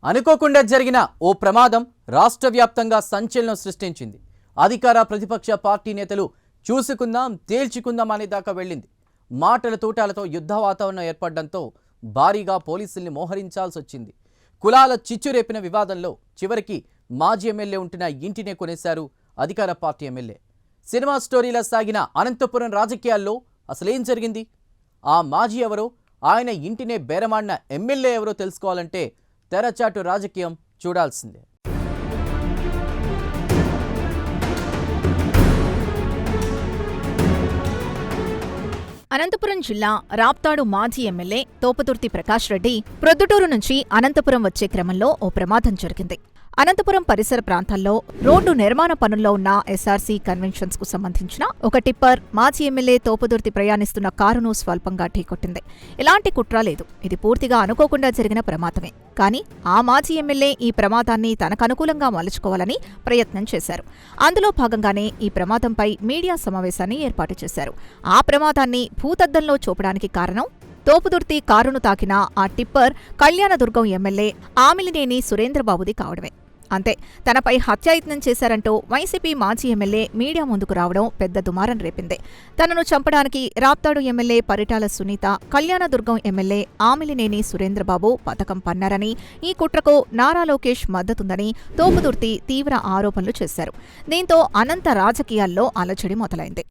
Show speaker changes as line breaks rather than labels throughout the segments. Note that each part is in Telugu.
అనుకోకుండా జరిగిన ఓ ప్రమాదం రాష్ట్ర వ్యాప్తంగా సంచలనం సృష్టించింది. అధికార ప్రతిపక్ష పార్టీ నేతలు చూసుకుందాం తేల్చుకుందాం అనే దాకా వెళ్ళింది. మాటల తూటాలతో యుద్ధ వాతావరణం ఏర్పడడంతో భారీగా పోలీసుల్ని మోహరించాల్సి వచ్చింది. కులాల చిచ్చురేపిన వివాదంలో చివరికి మాజీ ఎమ్మెల్యే ఉంటున్న ఇంటినే కొనేశారు అధికార పార్టీ ఎమ్మెల్యే. సినిమా స్టోరీలా సాగిన అనంతపురం రాజకీయాల్లో అసలేం జరిగింది? ఆ మాజీ ఎవరో, ఆయన ఇంటినే బేరమాడిన ఎమ్మెల్యే ఎవరో తెలుసుకోవాలంటే తెరచాటు రాజకీయం చూడాల్సిందే.
అనంతపురం జిల్లా రాప్తాడు మాజీ ఎమ్మెల్యే తోపతుర్తి ప్రకాష్ రెడ్డి ప్రొద్దుటూరు నుంచి అనంతపురం వచ్చే క్రమంలో ఓ ప్రమాదం జరిగింది. అనంతపురం పరిసర ప్రాంతాల్లో రోడ్డు నిర్మాణ పనుల్లో ఉన్న ఎస్ఆర్సీ కన్వెన్షన్స్ కు సంబంధించిన ఒక టిప్పర్ మాజీ ఎమ్మెల్యే తోపతుర్తి ప్రయాణిస్తున్న కారును స్వల్పంగా ఢీకొట్టింది. ఎలాంటి కుట్ర లేదు, ఇది పూర్తిగా అనుకోకుండా జరిగిన ప్రమాదమే. కానీ ఆ మాజీ ఎమ్మెల్యే ఈ ప్రమాదాన్ని తనకనుకూలంగా మలుచుకోవాలని ప్రయత్నం చేశారు. అందులో భాగంగానే ఈ ప్రమాదంపై మీడియా సమావేశాన్ని ఏర్పాటు చేశారు. ఆ ప్రమాదాన్ని భూతద్దంలో చూపడానికి కారణం తోపుదుర్తి కారును తాకిన ఆ టిప్పర్ కళ్యాణదుర్గం ఎమ్మెల్యే ఆమిలినేని సురేంద్రబాబుది కావడమే. అంతే, తనపై హత్యాయత్నం చేశారంటూ వైసీపీ మాజీ ఎమ్మెల్యే మీడియా ముందుకు రావడం పెద్ద దుమారం రేపింది. తనను చంపడానికి రాప్తాడు ఎమ్మెల్యే పరిటాల సునీత, కళ్యాణదుర్గం ఎమ్మెల్యే ఆమిలినేని సురేంద్రబాబు పథకం పన్నారని, ఈ కుట్రకు నారా లోకేష్ మద్దతుందని తోపుదుర్తి తీవ్ర ఆరోపణలు చేశారు. దీంతో అనంత రాజకీయాల్లో అలజడి మొదలైంది.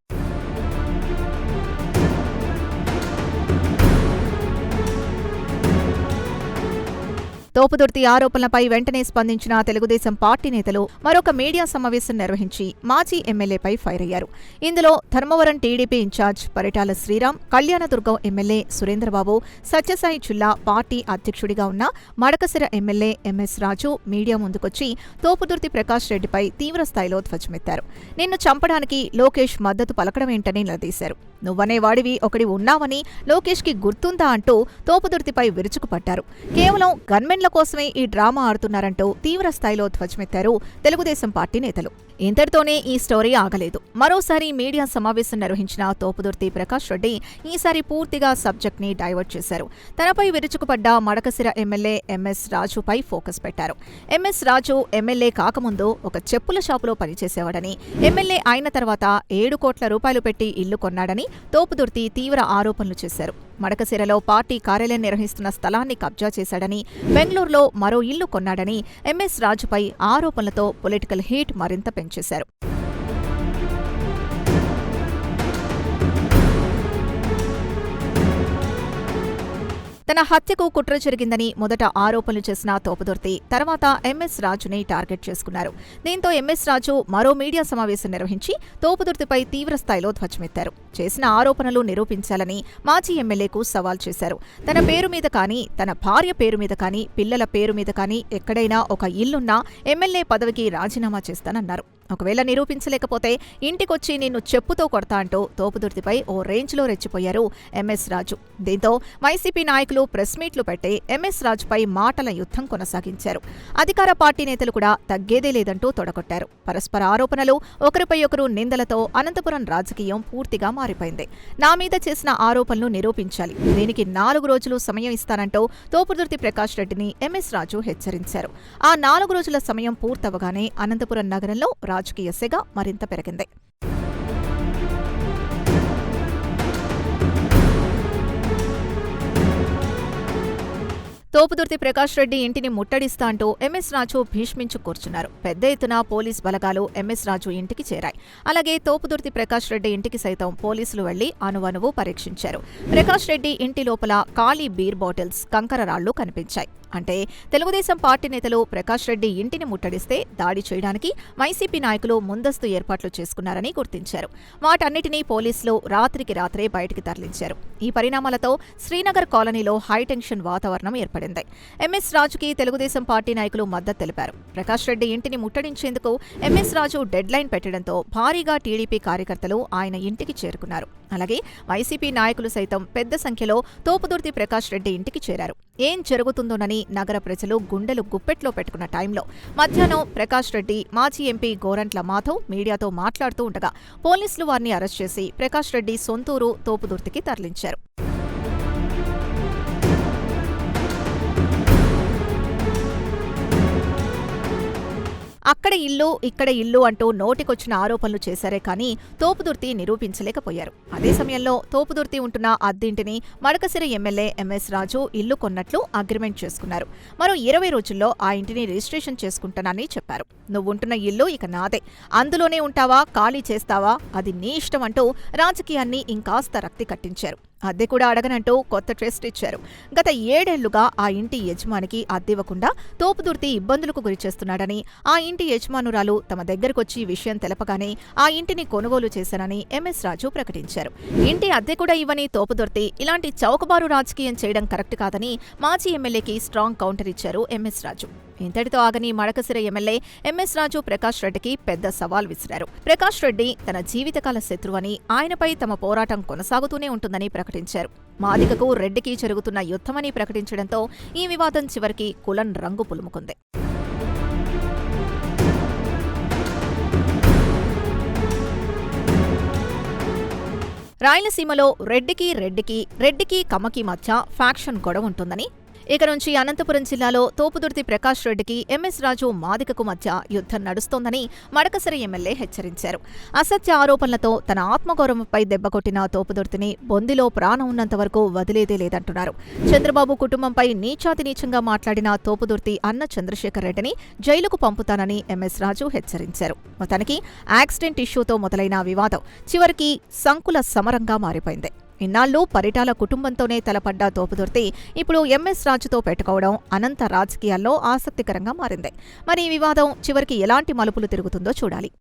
తోపుదుర్తి ఆరోపణలపై వెంటనే స్పందించిన తెలుగుదేశం పార్టీ నేతలు మరొక మీడియా సమావేశం నిర్వహించి మాజీ ఎమ్మెల్యేపై ఫైర్ అయ్యారు. ఇందులో Dharmavaram TDP incharge Paritala Sriram, Kalyanadurgam MLA Surendrababu, Sathyasai జిల్లా పార్టీ అధ్యక్షుడిగా ఉన్న Madakasira MLA MS Raju media ముందుకొచ్చి తోపుదుర్తి ప్రకాష్ రెడ్డిపై తీవ్రస్థాయిలో ధ్వజమెత్తారు. నిన్ను చంపడానికి లోకేష్ మద్దతు పలకడమేంటని నిలదీశారు. నువ్వనేవాడివి ఒకడి ఉన్నావని లోకేష్కి గుర్తుందా అంటూ తోపుదుర్తిపై విరుచుకుపడ్డారు. కేవలం గన్మెన్ల కోసమే ఈ డ్రామా ఆడుతున్నారంటూ తీవ్రస్థాయిలో ధ్వజమెత్తారు తెలుగుదేశం పార్టీ నేతలు. ఇంతటితోనే ఈ స్టోరీ ఆగలేదు. మరోసారి మీడియా సమావేశం నిర్వహించిన తోపుదుర్తి ప్రకాష్ రెడ్డి ఈసారి పూర్తిగా సబ్జెక్ట్ ని డైవర్ట్ చేశారు. తనపై విరుచుకుపడ్డ మడకసిర ఎమ్మెల్యే ఎంఎస్ రాజుపై ఫోకస్ పెట్టారు. ఎంఎస్ రాజు ఎమ్మెల్యే కాకముందు ఒక చెప్పుల షాపులో పనిచేసేవాడని, ఎమ్మెల్యే అయిన తర్వాత 7 కోట్ల రూపాయలు పెట్టి ఇల్లు కొన్నాడని తోపుదుర్తి తీవ్ర ఆరోపణలు చేశారు. మడకసిరలో పార్టీ కార్యాలయం నిర్వహిస్తున్న స్థలాన్ని కబ్జా చేశాడని, బెంగళూరులో మరో ఇల్లు కొన్నాడని ఎంఎస్ రాజుపై ఆరోపణలతో పొలిటికల్ హీట్ మరింత పెంచేశారు. తన హత్యకు కుట్ర జరిగిందని మొదట ఆరోపణలు చేసిన తోపుదుర్తి తర్వాత ఎంఎస్ రాజుని టార్గెట్ చేసుకున్నారు. దీంతో ఎంఎస్ రాజు మరో మీడియా సమావేశం నిర్వహించి తోపుదుర్తిపై తీవ్రస్థాయిలో ధ్వజమెత్తారు. చేసిన ఆరోపణలు నిరూపించాలని మాజీ ఎమ్మెల్యేకు సవాల్ చేశారు. తన పేరు మీద కానీ, తన భార్య పేరు మీద కానీ, పిల్లల పేరు మీద కానీ ఎక్కడైనా ఒక ఇల్లున్నా ఎమ్మెల్యే పదవికి రాజీనామా చేస్తానన్నారు. ఒకవేళ నిరూపించలేకపోతే ఇంటికొచ్చి నిన్ను చెప్పుతో కొడతా అంటూ తోపుదుర్తిపై ఓ రేంజ్లో రెచ్చిపోయారు ఎంఎస్ రాజు. దీంతో వైసీపీ నాయకులు ప్రెస్ మీట్లు పెట్టి ఎంఎస్ రాజుపై మాటల యుద్ధం కొనసాగించారు. అధికార పార్టీ నేతలు కూడా తగ్గేదే లేదంటూ తొడగొట్టారు. పరస్పర ఆరోపణలు, ఒకరిపై ఒకరు నిందలతో అనంతపురం రాజకీయం పూర్తిగా మారిపోయింది. నా మీద చేసిన ఆరోపణలు నిరూపించాలి, దీనికి 4 రోజులు సమయం ఇస్తానంటూ తోపుదుర్తి ప్రకాష్ రెడ్డిని ఎంఎస్ రాజు హెచ్చరించారు. ఆ 4 రోజుల సమయం పూర్తవగానే అనంతపురం నగరంలో రాజకీయ సెగ మరింత పెరిగింది. తోపుదుర్తి ప్రకాష్ రెడ్డి ఇంటిని ముట్టడిస్తా అంటూ ఎంఎస్ రాజు భీష్మించు కూర్చున్నారు. పెద్ద ఎత్తున పోలీస్ బలగాలు ఎంఎస్ రాజు ఇంటికి చేరాయి. అలాగే తోపుదుర్తి ప్రకాష్ రెడ్డి ఇంటికి సైతం పోలీసులు వెళ్లి అణువణువు పరీక్షించారు. ప్రకాష్ రెడ్డి ఇంటి లోపల ఖాళీ బీర్ బాటిల్స్, కంకర రాళ్లు కనిపించాయి. అంటే తెలుగుదేశం పార్టీ నేతలు ప్రకాష్ రెడ్డి ఇంటిని ముట్టడిస్తే దాడి చేయడానికి వైసీపీ నాయకులు ముందస్తు ఏర్పాట్లు చేసుకున్నారని గుర్తించారు. వాటన్నిటినీ పోలీసులు రాత్రికి రాత్రే బయటికి తరలించారు. ఈ పరిణామాలతో శ్రీనగర్ కాలనీలో హైటెన్షన్ వాతావరణం ఏర్పడింది. ఎంఎస్ రాజుకి తెలుగుదేశం పార్టీ నాయకులు మద్దతు తెలిపారు. ప్రకాష్ రెడ్డి ఇంటిని ముట్టడించేందుకు ఎంఎస్ రాజు డెడ్ లైన్ పెట్టడంతో భారీగా టీడీపీ కార్యకర్తలు ఆయన ఇంటికి చేరుకున్నారు. అలాగే వైసీపీ నాయకులు సైతం పెద్ద సంఖ్యలో తోపుదుర్తి ప్రకాష్ రెడ్డి ఇంటికి చేరారు. ఏం జరుగుతుందోనని నగర ప్రజలు గుండెలు గుప్పెట్లో పెట్టుకున్న టైంలో మధ్యాహ్నం ప్రకాష్ రెడ్డి మాజీ ఎంపీ గోరంట్ల మాధవ్ మీడియాతో మాట్లాడుతూ ఉండగా పోలీసులు వారిని అరెస్ట్ చేసి ప్రకాష్ రెడ్డి సొంతూరు తోపుదుర్తికి తరలించారు. అక్కడ ఇల్లు ఇక్కడ ఇల్లు అంటూ నోటికొచ్చిన ఆరోపణలు చేశారే కానీ తోపుదుర్తి నిరూపించలేకపోయారు. అదే సమయంలో తోపుదుర్తి ఉంటున్న అద్దింటిని మడకశిర ఎమ్మెల్యే ఎంఎస్ రాజు ఇల్లు కొన్నట్లు అగ్రిమెంట్ చేసుకున్నారు. మరో 20 రోజుల్లో ఆ ఇంటిని రిజిస్ట్రేషన్ చేసుకుంటానని చెప్పారు. నువ్వుంటున్న ఇల్లు ఇక నాదే, అందులోనే ఉంటావా, ఖాళీ చేస్తావా, అది నీ ఇష్టం అంటూ రాజకీయాన్ని ఇంకాస్త రక్తి కట్టించారు. అద్దె కూడా అడగనంటూ కొత్త ట్విస్ట్ ఇచ్చారు. గత 7 ఏళ్లుగా ఆ ఇంటి యజమానికి అద్దెవ్వకుండా తోపుదుర్తి ఇబ్బందులకు గురిచేస్తున్నాడని, ఆ ఇంటి యజమానురాలు తమ దగ్గరకొచ్చి విషయం తెలపగానే ఆ ఇంటిని కొనుగోలు చేశానని ఎంఎస్ రాజు ప్రకటించారు. ఇంటి అద్దె కూడా ఇవ్వని తోపుదుర్తి ఇలాంటి చౌకబారు రాజకీయం చేయడం కరెక్ట్ కాదని మాజీ ఎమ్మెల్యేకి స్ట్రాంగ్ కౌంటర్ ఇచ్చారు ఎంఎస్ రాజు. ఇంతటితో ఆగని మడకశిర ఎమ్మెల్యే ఎంఎస్ రాజు ప్రకాష్ రెడ్డికి పెద్ద సవాల్ విసిరారు. ప్రకాష్ రెడ్డి తన జీవితకాల శత్రువని, ఆయనపై తమ పోరాటం కొనసాగుతూనే ఉంటుందని ప్రకటించారు. మాదిగకు రెడ్డికి జరుగుతున్న యుద్ధమని ప్రకటించడంతో ఈ వివాదం చివరికి కులం రంగు పులుముకుంది. రాయలసీమలో రెడ్డికి కమ్మకి మధ్య ఫ్యాక్షన్ గొడవ ఉంటుందని, ఇక నుంచి అనంతపురం జిల్లాలో తోపుదుర్తి ప్రకాష్ రెడ్డికి ఎంఎస్ రాజు మాదిగకు మధ్య యుద్ధం నడుస్తోందని మడకశిర ఎమ్మెల్యే హెచ్చరించారు. అసత్య ఆరోపణలతో తన ఆత్మగౌరవంపై దెబ్బకొట్టిన తోపుదుర్తిని బొందిలో ప్రాణం ఉన్నంత వరకు వదిలేదే లేదంటున్నారు. చంద్రబాబు కుటుంబంపై నీచాతి నీచంగా మాట్లాడిన తోపుదుర్తి అన్న చంద్రశేఖర్ రెడ్డిని జైలుకు పంపుతానని ఎంఎస్ రాజు హెచ్చరించారు. మొత్తానికి యాక్సిడెంట్ ఇష్యూతో మొదలైన వివాదం చివరికి సంకుల సమరంగా మారిపోయింది. ఇన్నాళ్లు పరిటాల కుటుంబంతోనే తలపడ్డ తోపుదుర్తి ఇప్పుడు ఎంఎస్ రాజుతో పెట్టుకోవడం అనంత రాజకీయాల్లో ఆసక్తికరంగా మారింది. మరి ఈ వివాదం చివరికి ఎలాంటి మలుపులు తిరుగుతుందో చూడాలి.